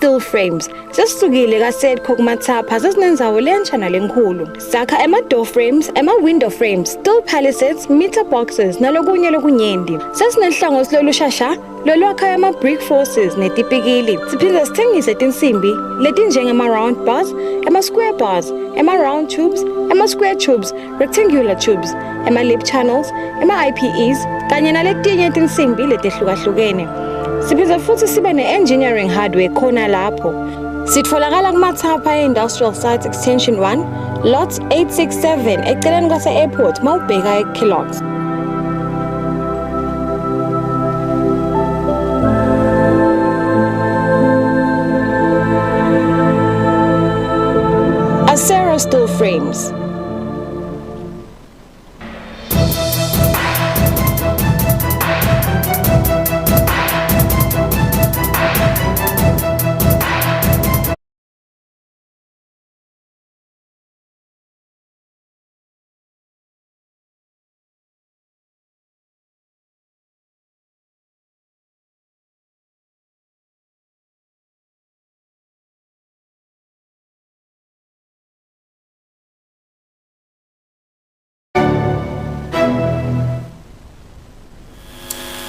steel frames. Sesisukile kaSed Kokumathapha sesinenzawo lentsha nalenkulu. Sakha door frames, window frames, steel palisades, meter boxes nalokunye lokunyenti. Sesinehlango silolushasha lolwakha brick forces netipikili. Siphinde sithengise tinsimbi letinjengama round bars, square bars, round tubes, square tubes, rectangular tubes, lip channels, IPEs kanye naletinye tinsimbi letehlukahlukene. Siphinde futhi sibe ne-engineering hardware khona lapho. Sitfolakala kuMathapha Industrial Site Extension 1, Lot 867 eceleni kwase-airport mawubheka eKillox. Asera steel frames.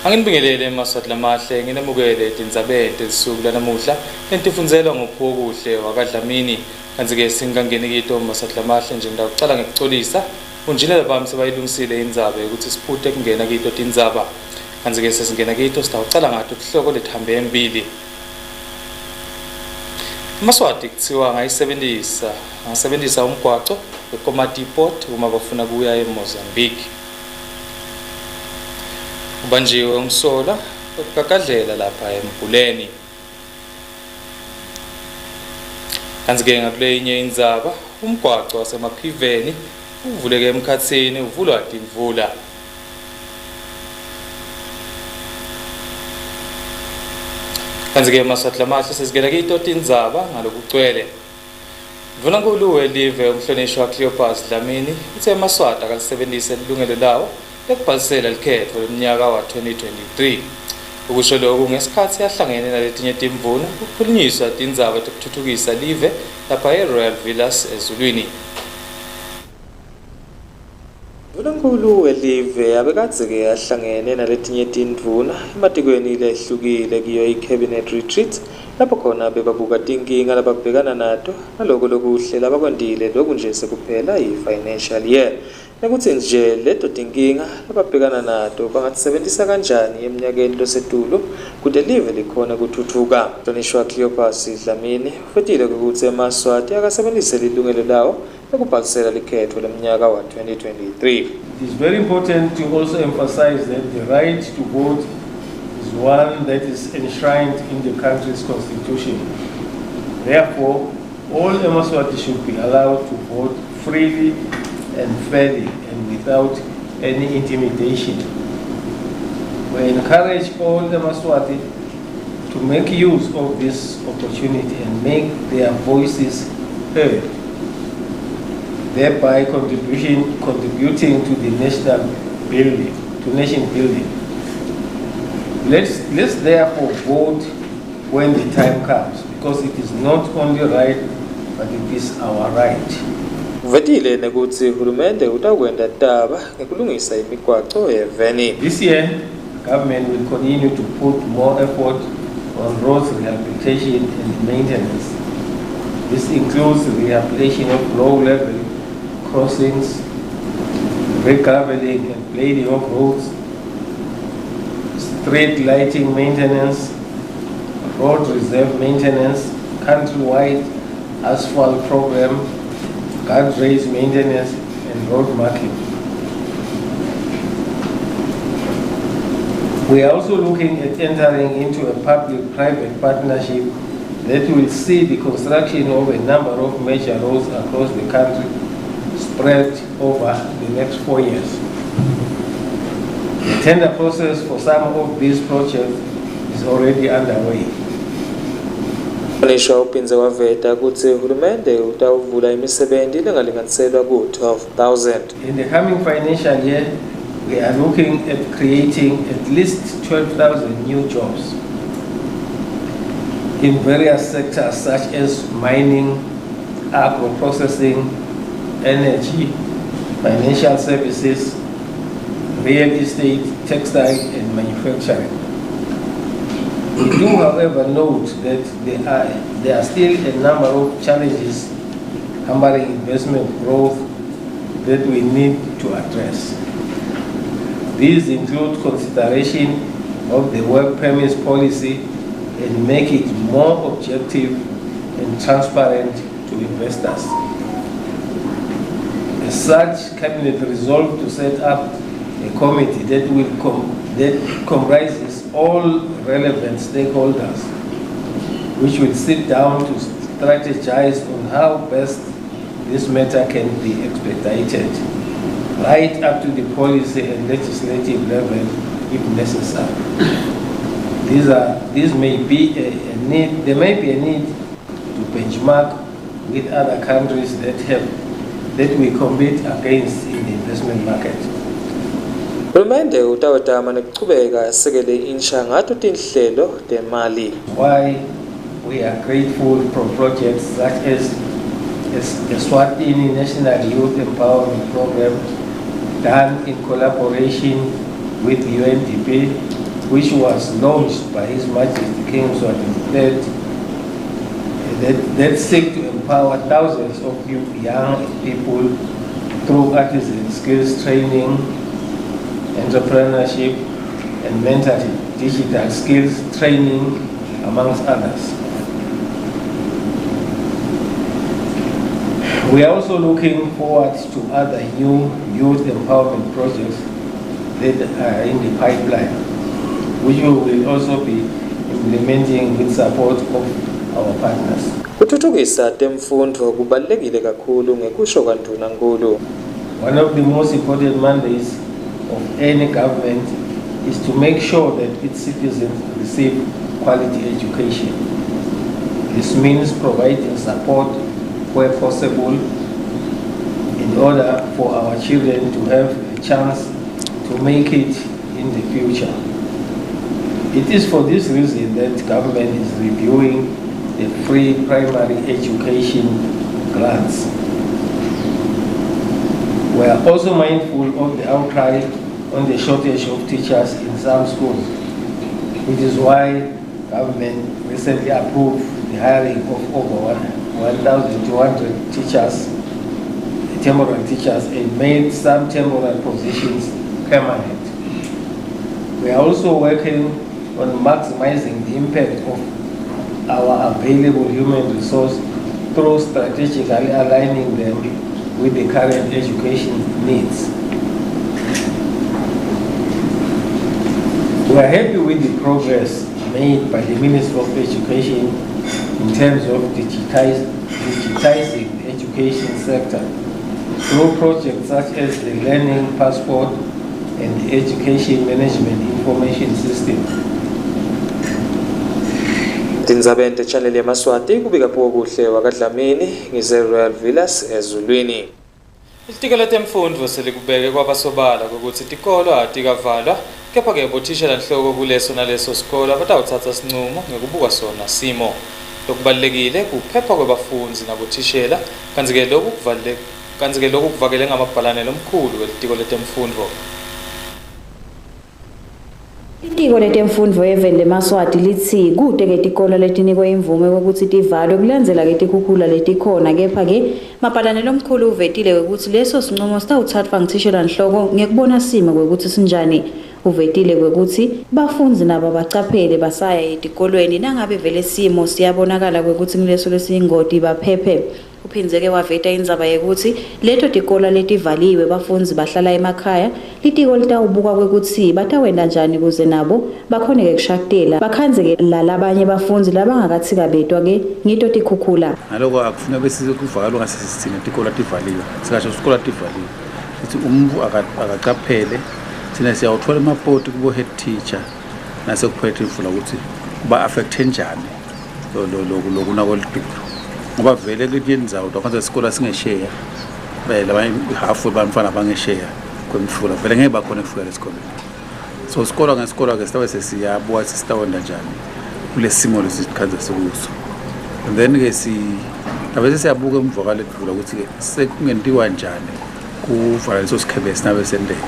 Angibingelele emaswati lamahle nginamukele Tindzaba elisuku lanamuhla entifunzelwa ngophokuhle wakadlamini kanti ke singangene kito emaswati lamahle nje ngicala ngikucolisa unjinela bami sebayilungisile indzaba ukuthi siphuthe kungena kito Tindzaba kanti ke sesingena kito sitawucala ngathi uhloko lethambe empili emaswati kuthiwa ngasebenzisa umgwaco wekomati port uma bafuna kuya eMozambique. Ubanjiwe umsola ukakadlela lapha embuleni. Kanti ke ngakule inye indzaba umgwaco wasemaphiveni uvuleke emkhatsini uvulwa imvula. Kanti ke emaswati lamahle sesigela kito Tindzaba ngalokucwele. Mvunankulu welive umhlonishwa Cleopas Dlamini uthe emaswati akalisebenzise ilungelo lawo lekubhalisela likhetho leminyaka wa-2023 ukusho lokhu ngesikhathi yahlangene naletinye timvuna kukhulunyiswa tindzaba tekuthuthukisa live lapha eRoyal Villas ezulwini. Mvunankulu welive abekadze-ke yahlangene naletinye tindvuna ematikweni lehlukile kiyo i-cabinet retreat lapho khona bebabuka tinkinga lababhekana nato naloko lokuhle labakwandile loku nje sekuphela i-financial year. Nekuthi nje leto tinkinga lababhekana nato bangatisebenzisa kanjani eminyakeni losetulo kude live likhona kuthuthuka. Mhlonishwa Cleopas Dlamini ufetile ukuthi emaswati akasebenzise lilungelo lawo lekubhalisela likhetho leminyaka wa-2023. It is very important to also emphasize that the right to vote is one that is enshrined in the country's constitution. Therefore, all Emaswati should be allowed to vote freely and fairly and without any intimidation. We encourage all Emaswati to make use of this opportunity and make their voices heard, thereby contributing to the nation building. Let's therefore vote when the time comes, because it is not only right, but it is our right. Vetile nekuthi uhulumende utakwenda daba ngekulungisa imigwaco yeveni. This year, government will continue to put more effort on road rehabilitation and maintenance. This includes the rehabilitation of low-level crossings, regraveling and blading of roads, street lighting maintenance, road reserve maintenance, countrywide asphalt program, guardrails maintenance, and road marking. We are also looking at entering into a public-private partnership that will see the construction of a number of major roads across the country spread over the next 4 years. The tender process for some of these projects is already underway. Mhlonishwa uphinze waveta ukuthi uhulumende utawuvula imisebenzi lengalinganiselwa ku-12,000. In the coming financial year, we are looking at creating at least 12,000 new jobs. in various sectors such as mining, agro-processing, energy, financial services, real estate, textile, and manufacturing. We do, however, note that there are still a number of challenges hampering investment growth that we need to address. These include consideration of the work permits policy and make it more objective and transparent to investors. As such, Cabinet resolved to set up a committee that comprises all relevant stakeholders, which will sit down to strategize on how best this matter can be expedited, right up to the policy and legislative level if necessary. There may be a need to benchmark with other countries that we compete against in the investment market. Hulumende utawatama nekuchubeka sekele insha ngato tinhlelo temali. Why we are grateful for projects such as Eswatini National Youth Empowerment Program done in collaboration with UNDP, which was launched by His Majesty King Eswatini III, that seek to empower thousands of young people through artisan skills training, entrepreneurship, and mentorship, digital skills training, amongst others. We are also looking forward to other new youth empowerment projects that are in the pipeline, which we will also be implementing with support of our partners. Kuthuthukisa temfundvo kubalulekile kakhulu ngekusho kanduna nkulu. One of the most important mandates of any government is to make sure that its citizens receive quality education. This means providing support where possible in order for our children to have a chance to make it in the future. It is for this reason that government is reviewing the free primary education grants. We are also mindful of the outcry on the shortage of teachers in some schools, which is why government recently approved the hiring of over 1,200 teachers, temporary teachers, and made some temporary positions permanent. We are also working on maximizing the impact of our available human resource through strategically aligning them with the current education needs. We are happy with the progress made by the Ministry of Education in terms of digitizing the education sector through projects such as the Learning Passport and the Education Management Information System. Tindzaba Channel Yemaswati kubika kuhle wakadlamini ngise Royal Villas ezulwini. Itiko letemfundvo selikubeke kwabasobala ukuthi tikolo atikavalwa kepha ke bothishela nhloko kuleso naleso sikole batawuthatha sinqumo ngekubuka sona simo lokubalekile kuphepha kwabafundi nabothishela kanti ke lokhu kuvakele ngamabhalanelo omkhulu welitiko letemfundvo. Itiko letemfundvo evele leMaswati lithi kude ke tikolo letinikwe imvume ukuthi tivalwe kulandzela ke tikhukhula letikhona kepha ke mabhalanelo omkhulu uvetile ukuthi leso sinqumo sitawuthathwa ngithishela nhloko ngekubona simo ukuthi sinjani. Uvetile ukuthi bafunzi nabo bacaphele basaya etikolweni nangabe vele simo siyabonakala ukuthi kuleso lesingodi baphephe. Uphinzeke waveta indzaba yokuthi leto tikolo letivaliwe bafunzi bahlala emakhaya litiko litawubuka ukuthi batawenda njani kuze nabo bakhoneke kushaktela bakhanzeke labanye bafunzi labangakathika betwa ke ngito tikhukhula. Naloko akufuna bese kuvalwa ngasisithina tikolo tivaliwe sikasho isikole tivaliwe ukuthi umvu akaqaphele thina siyawuthola amapoti kubo head teacher nasekuphethe imfula ukuthi ba affect njani lo kunakweliduru ngoba vele kuyenzayo ukwenza isikole singeshare labanye half bamfana bangeshare kwemfula vele ngeke bakhona ukufika esikoleni so isikole ngesikole ke sitabe sesiyabuka sisitawonda njani kulesimo lesikhanza sekuso. And then ke abese siyabuka emva kwalekuvula ukuthi sekungentiwa njani kuvala leso sikhebe sinabe sendele.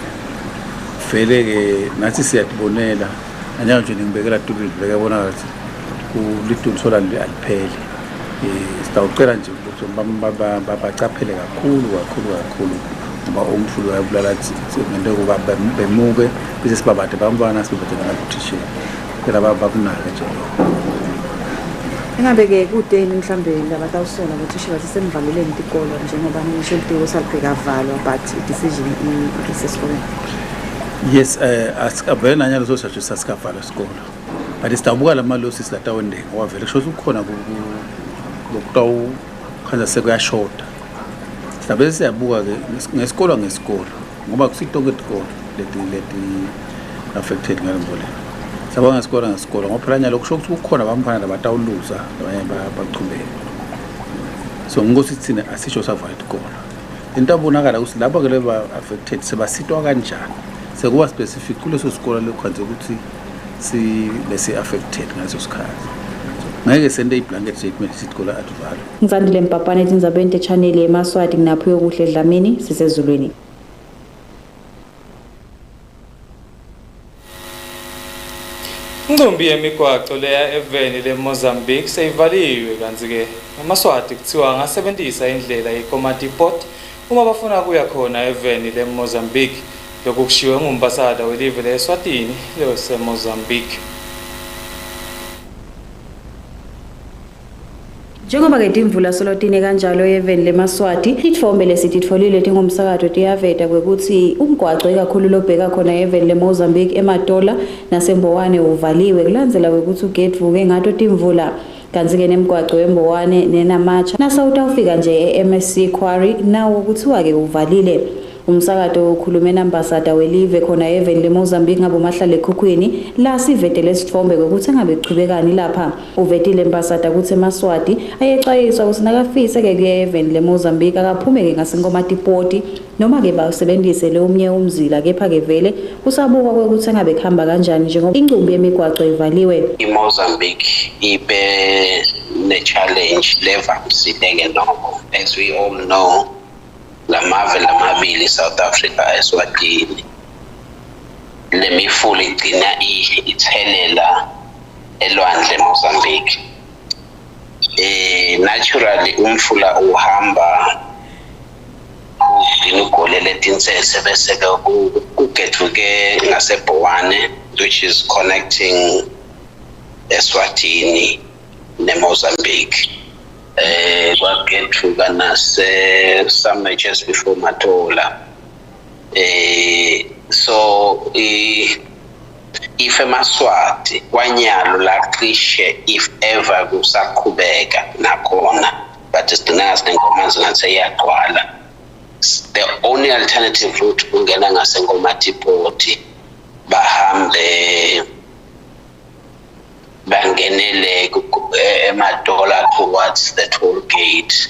Vele ke nathi siyatibonela anya nje ngibekela tubili beka bona ukuthi kulidun sola aliphele. Sitawucela nje ukuthi bacaphele kakhulu ngoba umfulu uyabulala ngento kuba bemuke bese sibabade bambana sibabade ngakuthishe phela bakunaka nje. Engabe ke kudeni mhlambe indaba tawusola ukuthi shiba sisemvaleleni isikolo njengoba nisho ukuthi salibheka valwa but decision isesikoleni. Yes, asikavele nanya leso sasho sasikavala isikolo. But sitabuka lamalosi silatawende wavele kusho ukukhona lokutawu khanza sekuyashota. Sibe siyabuka ke ngesikolo ngoba kusitonke isikolo leti affected ngalembole. Sabanga ngesikolo ngoba phela lokho kusho ukuthi kukhona abamfana labatawuluza abanye bachubeka. So ngosithina asisho savala isikolo. Into abonakala ukuthi lapho ke leba affected sebasitwa kanjani. Sekuba specific kuleso sikolo lekwenze ukuthi bese affected ngaleso sikhathi. Ngeke sende iblanket statement isikolo athuvala. Ngizandile Mpapane Tindzaba Channel Yemaswati kunapho kuhle Dlamini sisezulwini. Ingqumbi yemigwaqo leya eveni leMozambique seyivaliwe kanti ke eMaswati kuthiwa ngasebenzisa indlela yeComati Port uma bafuna kuya khona eveni leMozambique. Lokhu kushiwo ngumbasada welive leEswatini leSeMozambique. Njengoba ke imvula solotine kanjalo eveni leMaswati itfombe lesititfolile tingumsakazo tiyaveta kwekuthi umgwaqo ikakhulu lobheka khona eveni leMozambique eMatola naseMbowane uvaliwe kulandzela kwekuthi ugate vuke ngato timvula kanti ke nemgwaqo weMbowane nenamacha nasawutawufika nje eMSC Quarry nawo kuthiwa ke uvalile. Umsakazo ukhulume nambasada welive khona eveni leMozambique ngabo mahlale ekhukhwini la sivetele sithombe ukuthi ngabe qhubekani lapha uvetile mbasada ukuthi eMaswati ayexwayiswa ukuthi nakafise ke kuye eveni leMozambique akaphume ke ngasenkomati port noma ke basebenzise le umnye umzila kepha ke vele kusabuka ukuthi ngabe khamba kanjani njengoba ingcumbi yemigwaqo ivaliwe. iMozambique ibe ne challenge levamsile nokho as we all know lamave lamabili South Africa Eswatini lemifula igcina ithelela elwandle Mozambique. Naturally umfula uhamba inugolele Tindzaba bese ke kugethuke ngaseBowane which is connecting Eswatini neMozambique. Kwagethuka somewhere just before Matola. So if eMaswati kwanyalo laqishe if ever kusaqhubeka nakhona but isidinga sengoma zingathe yaqwala. The only alternative route ungena ngasenkomati port bahambe bangenele eMatola towards the toll gate.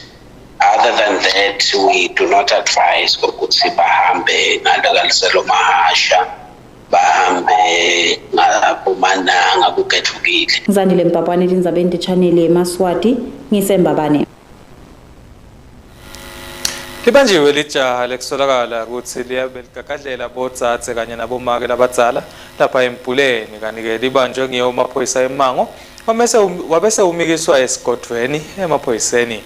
Other than that, we do not advise ukuthi bahambe ngalakaliselo mahasha bahambe ngabomananga kugethukile. Ngizandile Mpapane Tindzaba Channel Yemaswati ngisembabane. Libanjiwe lijaha lekusolakala ukuthi liyabelikakadlela botsatse kanye nabomake labadzala lapha empuleni kanti ke libanjwe ngiyo amaphoyisa eMango wabese umikiswa esigodweni emaphoyiseni.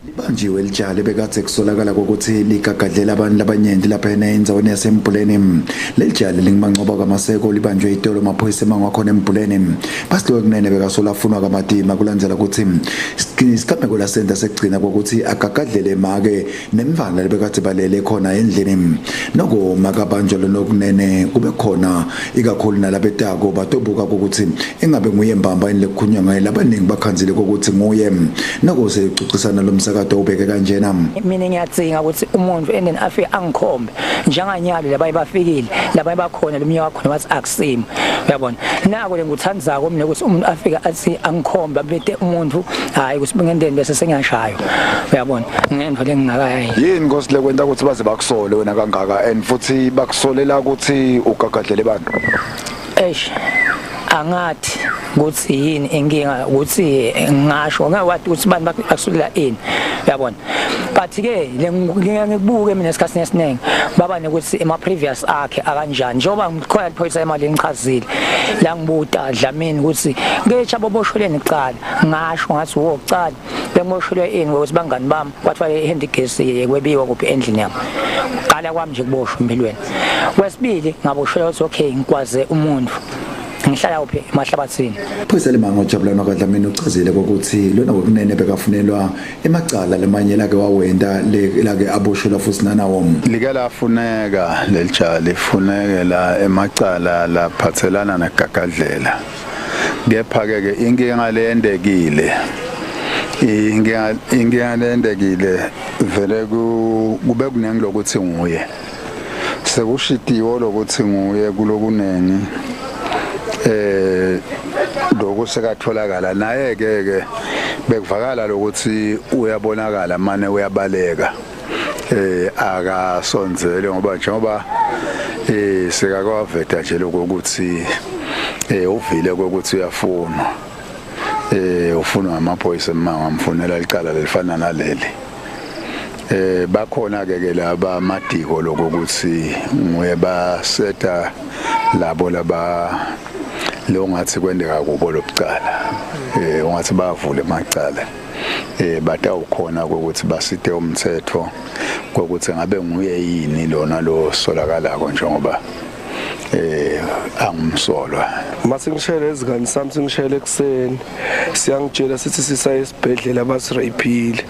Libanjiwe lijale bekade kusolakala ukuthi ligagadlela abantu labanyenti lapha endaweni yasempuleni. Lelijale lingimancoba kamaseko libanjwe itolo maphoyisa eMango khona empuleni. Basilowe kunene bekasolafuna kamadima kulandzela ukuthi isigameko la senta sekugcina ukuthi agagadlele make nemvana lebekade balele khona endlini. Noko makabanjwa lokunene kube khona ikakhulu nalabetako batobuka ukuthi engabe nguye mbamba enilekukhunywa ngaye labaningi bakhanzile ukuthi nguye. Noko secucisana lomsaka umsakazo ubheke kanjena. Mina ngiyadzinga ukuthi umuntu endeni afike angikhombe njenganyalo labaye bafikile labaye bakhona lomnye wakhona bathi akusimo uyabona nako lenguthandizako mina ukuthi umuntu afika athi angikhombe bete umuntu hayi ukuthi ngendeni bese sengiyashayo uyabona ngento lengingakayi yini ngosile kwenta ukuthi baze bakusole wena kangaka and futhi bakusolela ukuthi ugagadlele abantu angathi ukuthi yini inkinga ukuthi ngisho ngawathi ukuthi abantu bakusulela ini uyabona but ke ngikubuke mina esikhathini esiningi baba nekuthi ema previous akhe akanjani njengoba ngikhona iphoyisa imali engichazile la ngibuta dlamini ukuthi ngecha bobosheleni icala ngisho ngathi wokucala bengiboshelwe ini ukuthi bangani bami kwathiwa ihandigesi kwebiwa kuphi endlini yami qala kwami nje kuboshwa empilweni wesibili ngaboshelwa ukuthi okay ngikwaze umuntu ngihlala uphi emahlabathini phoyisa lemango Jabulani kaDlamini uchazile ukuthi lona ngokunene bekafunelwa emacala lemanyela ke wawenda lake aboshelwa futhi nanawo like lafuneka lelijala lifuneke la emacala laphathelana negagadlela kepha ke inkinga lendekile inkinga lendekile vele kube kunengi lokuthi nguye sekushitiwe lokuthi nguye kulokunengi lokho sekatholakala naye ke bekuvakala lokuthi uyabonakala manje uyabaleka akasonzele ngoba njengoba sekakwaveta nje lokuthi uvile ukuthi uyafuna ufuna amaphoyisa emanga amfunela icala lelifana naleli bakhona ke laba amadiko lokuthi nguye baseta labo laba lo ngathi kwendeka kubo lobucala ungathi bavule emacala batawukhona ukuthi basite umthetho ukuthi ngabe nguye yini lona lo solakalako njengoba angumsolwa mase ngishele izingane sami singishele ekseni siyangitshela sithi sisaya esibhedlela basirayipile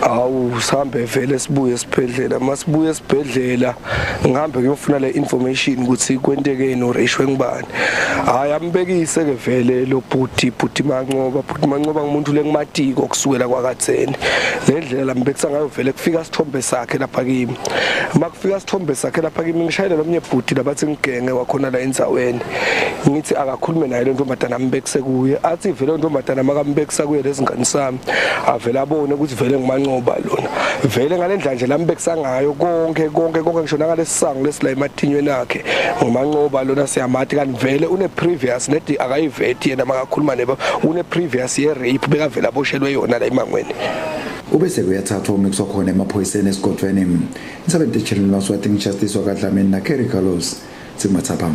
awu sihambe vele sibuye esibhedlela masibuye esibhedlela ngihambe ngiyofuna le information ukuthi kwenteke no ratio ngibani hayi ambekise ke vele lo bhuti mancoba ngumuntu lengimatiko kusukela kwakatheni le ndlela mbekisa ngayo vele kufika sithombe sakhe lapha kimi makufika sithombe sakhe lapha kimi ngishayela lomnye bhuti labathi ngigenge wakhona la endzaweni ngithi akakhulume naye lo ntombazana ambekise kuye athi vele lo ntombazana makambekisa kuye lezingane sami avela abone ukuthi vele ngimancoba lona vele ngalendlela nje lambekisa ngayo konke ngishona ngalesisango lesila emathinyweni akhe ngomancoba lona siyamathi kanti vele une previous nedi akayivethi yena makakhuluma neba une previous ye rape bekavela boshelwe yona la emangweni ubese kuyathathwa uma kusokhona emaphoyiseni esigodweni isabenti Channel Yemaswati Justice kaDlamini na Kerry Carlos simathapha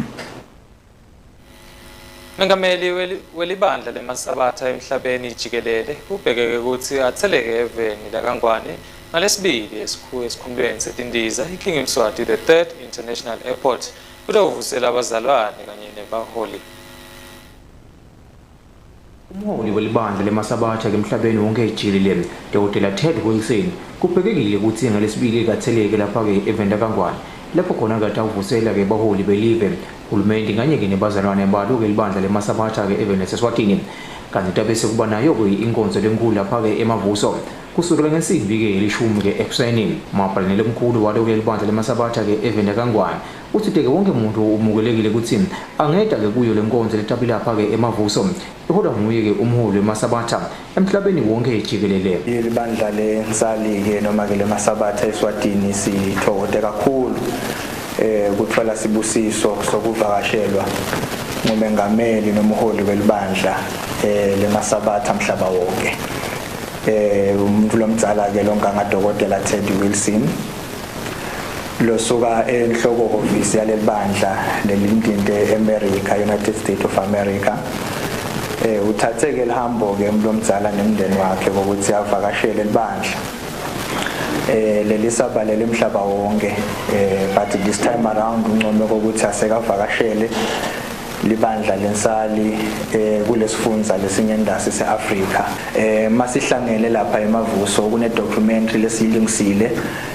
Mengameli welibandla lemasabatha emhlabeni jikelele ubhekeke ukuthi atheleke eveni laKangwane ngalesibili esikhumulweni seTindzaba iKing Eswatini the 3rd International Airport kudovusela abazalwane kanye nebaholi. Umholi welibandla lemasabatha emhlabeni wonke jikelele Dr. Ted Wilson kubhekekile ukuthi ngalesibili katheleke lapha ke eveni laKangwane lapho khona katawuvusela ke baholi belive uhulumeni kanye ke nebazalwane balo ke libandla lemasabatha ke eveni Eswatini kanti tabese kuba nayo ke inkonzo lenkulu lapha ke emavuso kusukela ngesimbi ke 10 ke ekuseni mabhalane lemkhulu walo ke libandla lemasabatha ke eveni laKangwane uthi ke wonke umuntu umukelekile ukuthi angeda ke kuyo lenkonzo letabila lapha ke emavuso kodwa nguye ke umholi wemasabatha emhlabeni wonke jikelele libandla lensali ke noma ke lemasabatha eSwatini sithokoze kakhulu ukuthola sibusiso sokuvakashelwa ngumengameli nomholi welibandla lemasabatha mhlaba wonke umuntu lomdzala ke longa Dr. Ted Wilson lo suka enhloko office yalelibandla lelindinde eAmerica United States of America uthatheke lihambo ke umlomdzala nemndeni wakhe ukuthi avakashele libandla lelisabalele emhlaba wonke but this time around unqome ukuthi asekavakashele libandla lensali kulesifundza lesinyendasi seAfrika masihlangene lapha emavuso kune documentary lesiyilungisile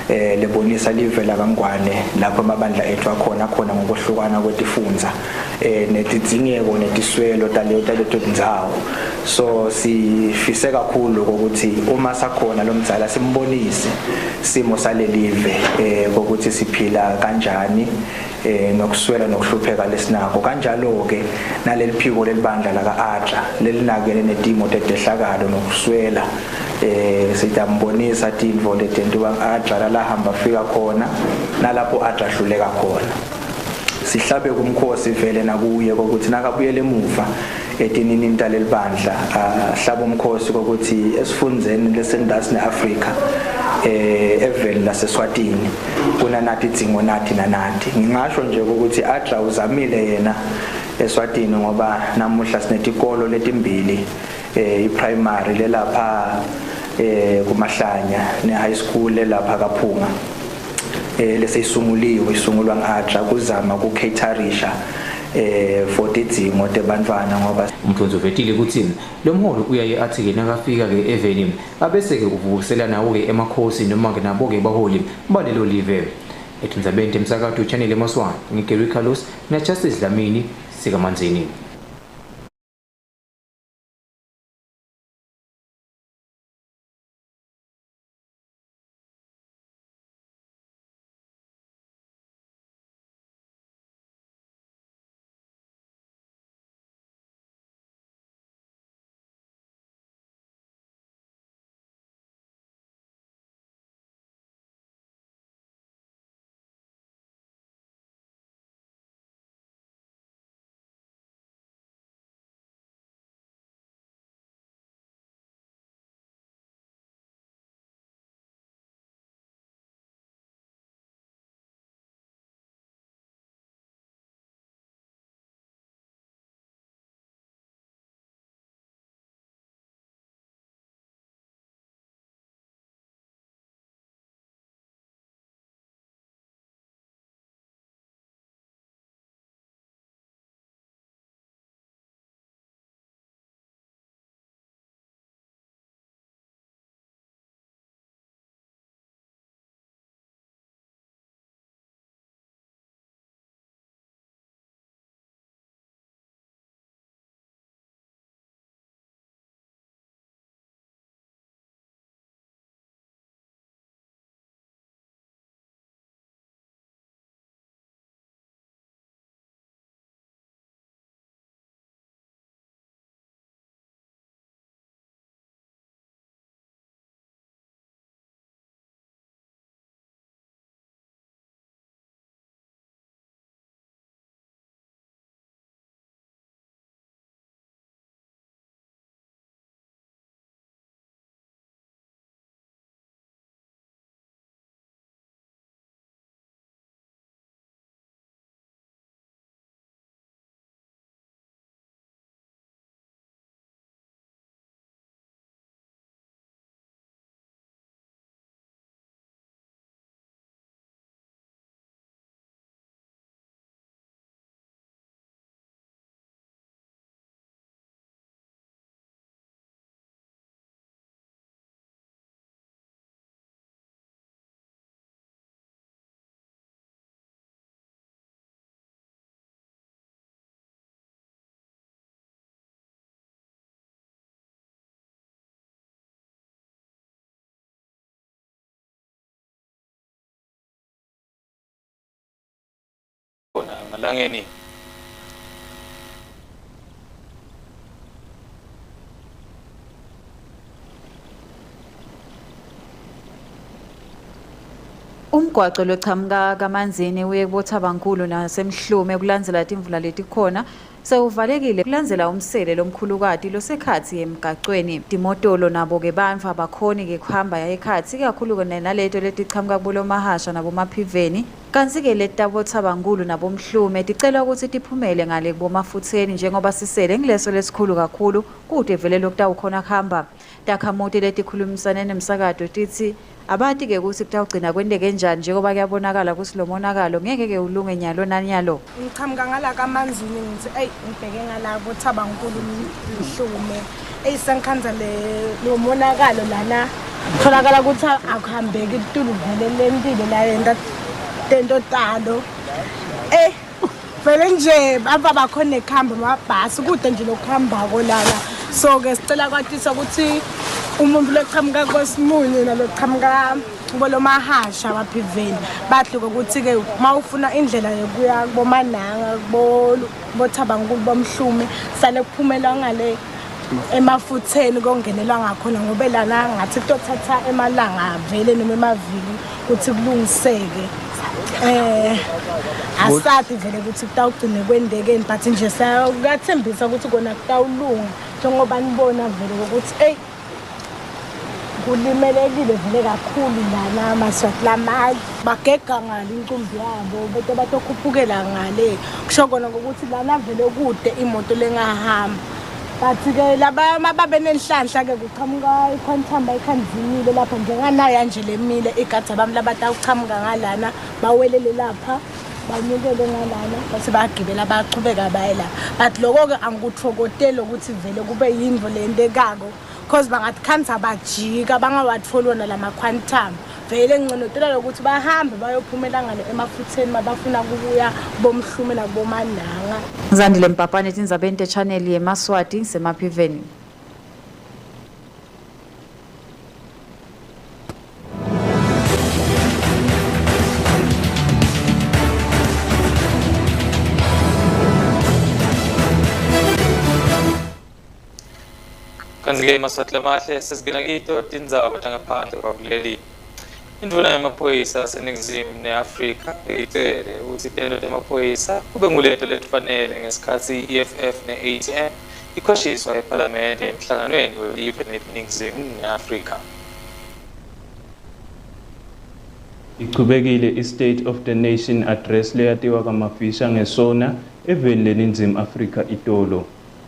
lebonisa live laKangwane lapho amabandla ethu khona ngokuhlukana kwetifundza netidingeko netiswelo taleto ndzawo so sifise kakhulu ukuthi uma sakhona lo mdzala simbonise simo salelive ukuthi siphila kanjani nokuswela nokuhlupheka lesinako kanjalo ke naleli phiko lelibandla la kaAdra lelinakene nedimo tedehlakalo nokuswela sitambonisa Tindvo letentuwa kaAdra la hamba fika khona nalapho Adra hluleka khona sihlabe kumkhosi vele nakuye ukuthi nakabuyele emuva etinini ntaleli bandla hlaba umkhosi ukuthi esifundzeni lesendasi neAfrika eveni laseswatini kuna nathi idzingo nathi nanathi ngingasho nje ukuthi Adra uzamile yena eSwatini ngoba namuhla sinetikolo letimbili i-primary lelapha kumahlanya ne-high school lelapha kaphunga lesisungulwa ngi-Adra kuzama ku-caterisha for tidzingo tebantfwana ngoba umthunzi uvetile ukuthi lo mholo uyaye athi-ke nakafika-ke eveni abese-ke uvukisela nawo-ke emakhosi noma-ke nabo-ke baholi balelo live eTindzabeni temsakato Channel Yemaswati ngigeri Carlos naJustice Dlamini sikamanzini. Malangeni Umgwaqo lochamuka kamanzini uye kuBothabankulu nasemhlume kulandzela timvula letikhona sewuvalekile kulandzela umsele lomkhulukati losekhatsi emgaqweni timotolo nabo ke bantfu abakhoni ke kuhamba ekhatsi kakhulu naleto letichamuka kulo mahasha nabo maphiveni kanti ke letaBothabankulu nabo mhlume ticela ukuthi tiphumele ngale kubomafutheni njengoba sisele ngileso lesikhulu kakhulu kude vele lokutawukhona kuhamba takhamuti letikhulumisane nemsakato tithi abati ke ukuthi kutawugcina kwendeke njani njengoba kuyabonakala ukuthi lo monakalo ngeke ke ulunge nyalo nanyalo ngichamuka ngala kamanzini ngithi ngibheke ngala Bothabankulu mhlume sengikhanza lo monakalo lana tholakala ukuthi akuhambeki itulu vele lempilo la yenda tento talo vele nje bakhona ekhamba amabhasi kude nje lokuhambako lana So ke sicela kwathisa ukuthi umuntu leqhamuka kwesimunye naloqhamuka kubolo mahasha waphiveni bahluka ukuthi ke mawufuna indlela yokuya kubomananga bothabankulu bomhlume sale kuphumela ngale emafutheni kongenelwa ngakhona ngoba lana ngathi kutothatha emalanga vele noma emaviki ukuthi kulungiseke asathi vele ukuthi kutawugcine kwendekeni but nje sayathembisa ukuthi kona kutawulunga njengoba nibona vele ukuthi kulimelekile vele kakhulu lana amaswati lamali bagega ngale incumbi yabo bete batokhuphukela ngale kusho kona ukuthi lana vele kude imoto lengahamba bathi ke laba mababe nenhlanhla ke kuqhamuka ikhonthamba ikhanzimile lapha njenganayo nje lemile igatha bami labatawuchamuka ngalana bawelele lapha banyukele ngalana base bagibela bachubeka bayela but lokho ke angikuthokotela ukuthi vele kube yindvo lendekako because bangathi cancer bajika bangawatfolwa nalama quantum vele ngcinotela lokuthi bahambe bayophumela ngale emafutheni mabafuna ukuya bomhlume nakubomananga. Ngizandile Mpapane Tindzaba Channel Yemaswati semaphiveni. Kanti-ke maswati lamahle sesigcinakito Tindzaba ngaphandle kwakuleli induna yamaphoyisa aseningizimu neAfrika icele ukuthi itendo yamaphoyisa kube nguleto letifanele ngesikhathi EFF ne-ATM ikhoshiswa ePhalamende emhlanganweni welive neningizimu neAfrika. Iqhubekile i-State of the Nation address leyatiwa kamafisha ngesona eveni leningizimu Afrika itolo.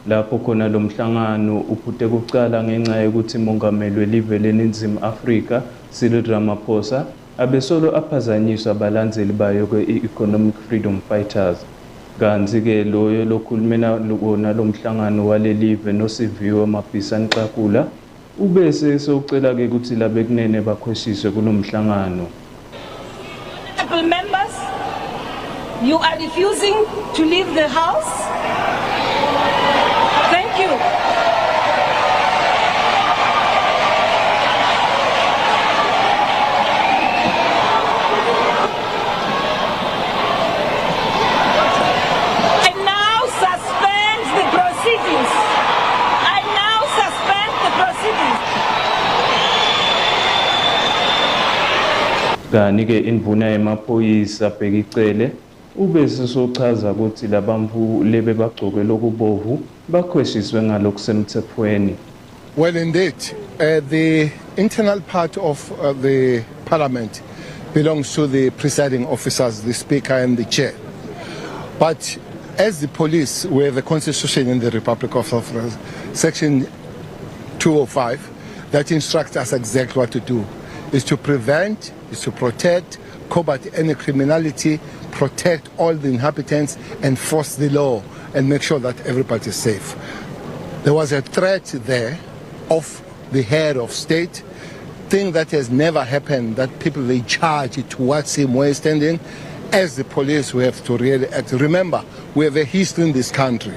Lapho khona lo mhlangano uphute kucala ngenxa yokuthi mongameli welive leningizimu Afrika Cyril Ramaphosa abesolo aphazanyiswa abalandeli bayo kwe-Economic Freedom Fighters. Kanti-ke loyo lokhulumela wona lo mhlangano walelive noSiviwe Mabhisa Nqakula ubese sewucela-ke ukuthi labe kunene bakhoshiswe kulo mhlangano. Members, you are refusing to leave the house. Thank you. I now suspend the proceedings. I now suspend the proceedings. Kanti-ke indvuna yemaphoyisa bheka icele ubese sochaza ukuthi labamvu lebe bagcoke lokubovu bakhweshiswe ngalokusemthethweni. Well, indeed, the internal part of the parliament belongs to the presiding officers, the speaker and the chair. But as the police, we have a constitution in the Republic of South Africa, section 205, that instructs us exactly what to do, is to prevent, is to protect, combat any criminality, protect all the inhabitants, enforce the law, and make sure that everybody is safe. There was a threat there of the head of state, thing that has never happened, that people they charge it towards him where he's standing. As the police, we have to really act. Remember, we have a history in this country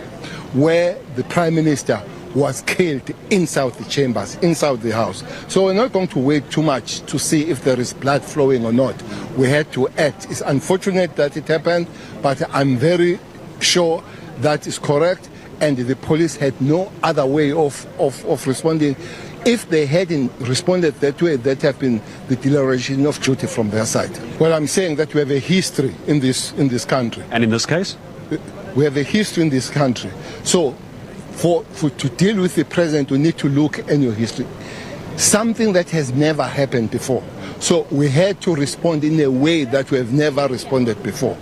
where the Prime Minister was killed inside the chambers, inside the house. So we're not going to wait too much to see if there is blood flowing or not. We had to act. It's unfortunate that it happened, but I'm very sure that is correct, and the police had no other way of responding. If they hadn't responded that way, that have been the declaration of duty from their side. Well, I'm saying that we have a history in this country. And in this case? We have a history in this country. So to deal with the present, we need to look at your history. Something that has never happened before. So we had to respond in a way that we have never responded before.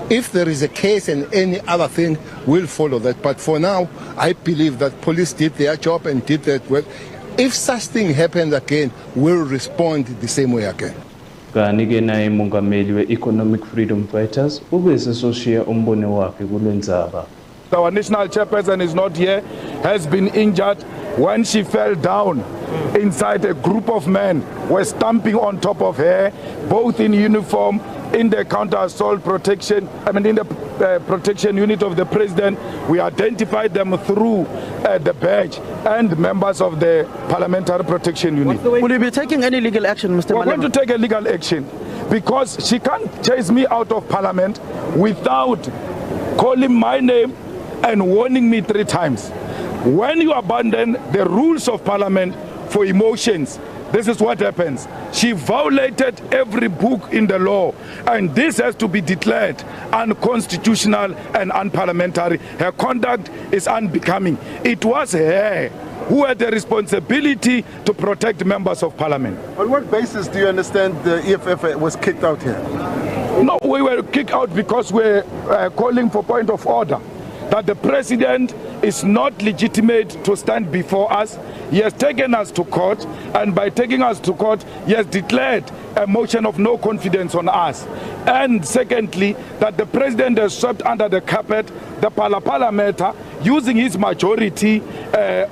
If there is a case and any other thing, we'll follow that. But for now, I believe that police did their job and did that well. If such thing happens again, we'll respond the same way again. Kanti-ke naye mongameli we-Economic Freedom Fighters ubese soshiya umbono wakhe kulwendzaba. Our national chairperson is not here, has been injured when she fell down inside a group of men were stamping on top of her, both in uniform in the counter assault protection, in the protection unit of the president. We identified them through the badge and members of the parliamentary protection unit. Will you be taking any legal action, Mr. We're going to take a legal action because she can't chase me out of parliament without calling my name and warning me 3 times. When you abandon the rules of parliament for emotions, this is what happens. She violated every book in the law, and this has to be declared unconstitutional and unparliamentary. Her conduct is unbecoming. It was her who had the responsibility to protect members of parliament. On what basis do you understand the EFF was kicked out here? No, we were kicked out because we're calling for point of order, that the president is not legitimate to stand before us. He has taken us to court, and by taking us to court, he has declared a motion of no confidence on us. And secondly, that the president has swept under the carpet the parliament using his majority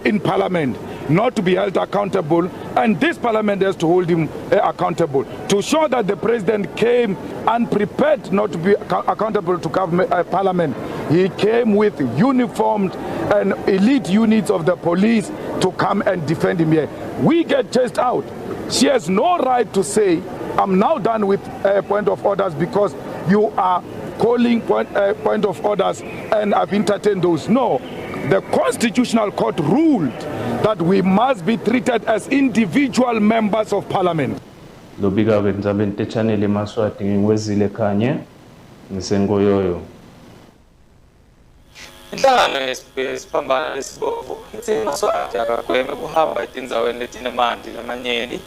in parliament not to be held accountable, and this parliament has to hold him accountable. To show that the president came unprepared not to be accountable to government, parliament, he came with uniformed and elite units of the police to come and defend him here. We get chased out. She has no right to say, I'm now done with point of orders because you are calling point of orders and I've entertained those. No, the Constitutional Court ruled that we must be treated as individual members of parliament. Lobika ke Channel Yemaswati ngwezile khanye ngisengoyoyo. Inhlangano yesiphambano lesibovu ithi Yemaswati akagweme kuhamba etindzaweni letinemandi lamanyenti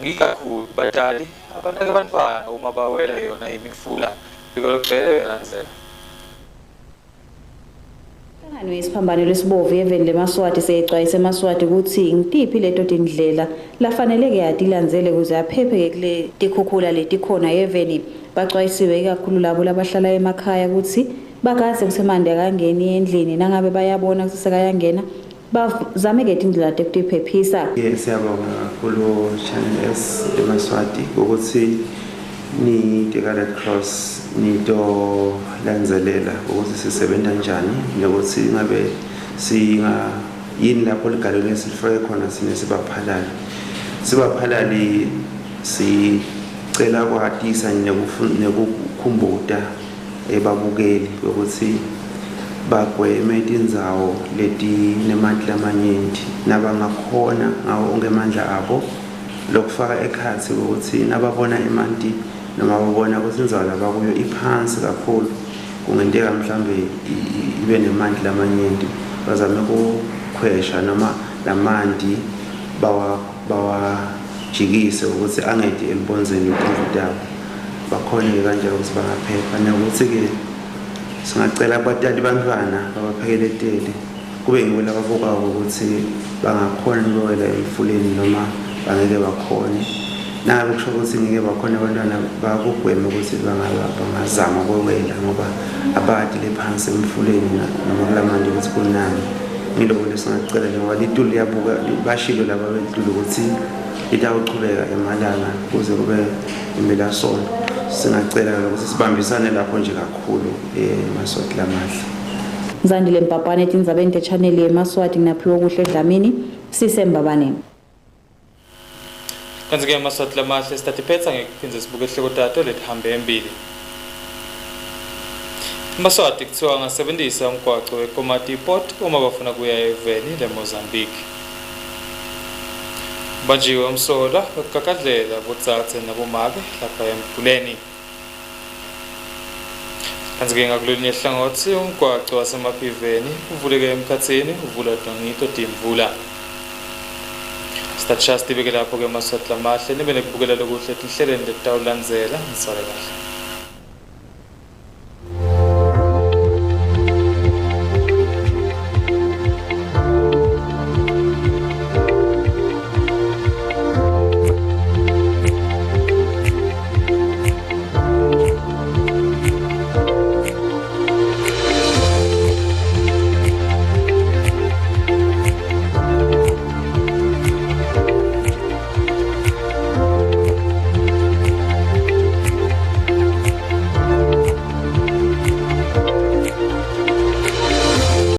ngikakhulu batali abanake bantwana uma bawela yona imifula bikologcwele belandzela. Inhlangano yesiphambano lesibovu yeveni leMaswati seyixwayise eMaswati ukuthi ngitiphi leto tindlela lafaneleke yatilandzele ukuze aphephe kule tikhukhula letikhona yeveni. Baxwayisiwe kakhulu labo labahlala emakhaya ukuthi bakaze kusemande akangeni endlini nangabe bayabona ukuthi sekayangena bazame ke indlela tekutiphephisa. Siyabonga kakhulu Channel Yemaswati ukuthi ni the Red Cross nito landzelela ukuthi sisebenza njani nokuthi ngabe singa yini lapho ligalelo lesifike khona sine sibaphalali sicela kwatisa nekukhumbuta ebabukeli ukuthi bagweme indzawo leti nemandla amanyenti nabangakhona ngawo ngemandla abo lokufaka ekhathi ukuthi nababona emanti noma babona ukuthi indzawo labakuyo iphansi kakhulu kungenteka mhlambe ibe nemandla amanyenti bazame ukukhwesha noma lamanti bawajikise ukuthi angedi elibonzeni intuthu bakhona kanjalo ukuthi bangaphepha nokuthi ke singacela abatali bantwana babaphekeletele kube ngibo labavukako ukuthi bangakhona ukuwela emfuleni noma bangeke bakhone nabe kusho ukuthi ngeke bakhona abantwana bakugwema ukuthi bangazama ukwela ngoba abadi lephansi emfuleni noma kulamandi ukuthi kunani ngiloko lesingacela ngoba litulu liyabuka bashilo laba betulu ukuthi litawuchubeka emalanga kuze kube impelasonto. Singacela ukuthi sibambisane lapho nje kakhulu eMaswati lamahle. Ngizandile Mpapane Tindzabeni te Channel Yemaswati naphiwa kuhle Dlamini sisembabane. Kanti ke Yemaswati lamahle sitatiphetsa ngekuphindze sibuke ihlekotato letihambe embili. Yemaswati kuthiwa ngasebenzisa umgwaco weKomati Port uma bafuna kuya eveni leMozambique. Banjiwe umsola ukukakadlela botsatse nabomake lapha emphuleni. Kanti ke ngakuleli nhlangothi umgwaco wasemapiveni uvuleke emkhathini uvula dongito timvula. Statshasti beke lapho ke Yemaswati lamahle nibe nekubukela lokuhle tinhleleni letawulandzela ngisale kahle.